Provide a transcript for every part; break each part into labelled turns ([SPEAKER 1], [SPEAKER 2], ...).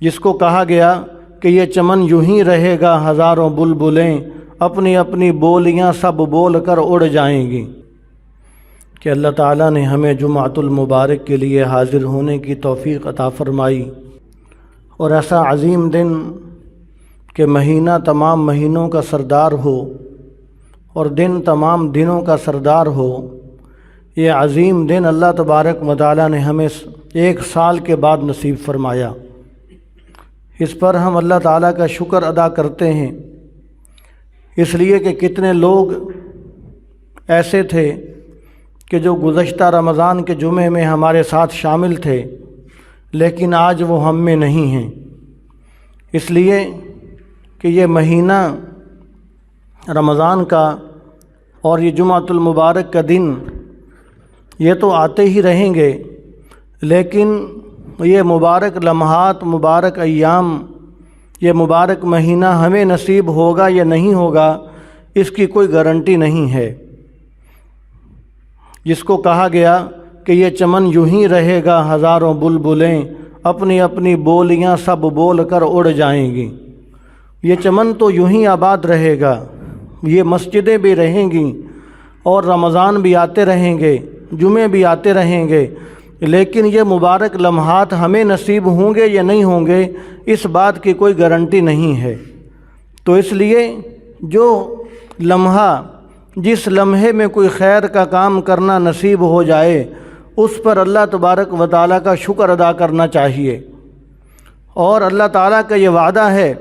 [SPEAKER 1] جس کو کہا گیا کہ یہ چمن یوں ہی رہے گا، ہزاروں بلبلیں اپنی اپنی بولیاں سب بول کر اڑ جائیں گی۔ کہ اللہ تعالیٰ نے ہمیں جمعۃ المبارک کے لیے حاضر ہونے کی توفیق عطا فرمائی، اور ایسا عظیم دن کہ مہینہ تمام مہینوں کا سردار ہو اور دن تمام دنوں کا سردار ہو، یہ عظیم دن اللہ تبارک و تعالیٰ نے ہمیں 1 سال کے بعد نصیب فرمایا۔ اس پر ہم اللہ تعالیٰ کا شکر ادا کرتے ہیں، اس لیے کہ کتنے لوگ ایسے تھے کہ جو گزشتہ رمضان کے جمعے میں ہمارے ساتھ شامل تھے، لیکن آج وہ ہم میں نہیں ہیں، اس لیے کہ یہ مہینہ رمضان کا اور یہ جمعۃ المبارک کا دن یہ تو آتے ہی رہیں گے، لیکن یہ مبارک لمحات، مبارک ایام، یہ مبارک مہینہ ہمیں نصیب ہوگا یا نہیں ہوگا، اس کی کوئی گارنٹی نہیں ہے۔ جس کو کہا گیا کہ یہ چمن یوں ہی رہے گا، ہزاروں بلبلیں اپنی اپنی بولیاں سب بول کر اڑ جائیں گی۔ یہ چمن تو یوں ہی آباد رہے گا، یہ مسجدیں بھی رہیں گی اور رمضان بھی آتے رہیں گے، جمعے بھی آتے رہیں گے، لیکن یہ مبارک لمحات ہمیں نصیب ہوں گے یا نہیں ہوں گے، اس بات کی کوئی گارنٹی نہیں ہے۔ تو اس لیے جو لمحہ، جس لمحے میں کوئی خیر کا کام کرنا نصیب ہو جائے، اس پر اللہ تبارک و تعالیٰ کا شکر ادا کرنا چاہیے۔ اور اللہ تعالیٰ کا یہ وعدہ ہے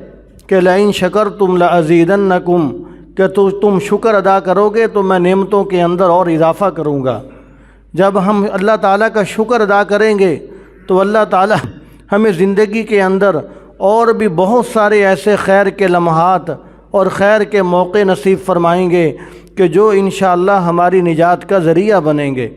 [SPEAKER 1] کہ لئن شکرتم لازیدنکم، کہ تم شکر ادا کرو گے تو میں نعمتوں کے اندر اور اضافہ کروں گا۔ جب ہم اللہ تعالیٰ کا شکر ادا کریں گے تو اللہ تعالیٰ ہمیں زندگی کے اندر اور بھی بہت سارے ایسے خیر کے لمحات اور خیر کے موقع نصیب فرمائیں گے کہ جو انشاءاللہ ہماری نجات کا ذریعہ بنیں گے۔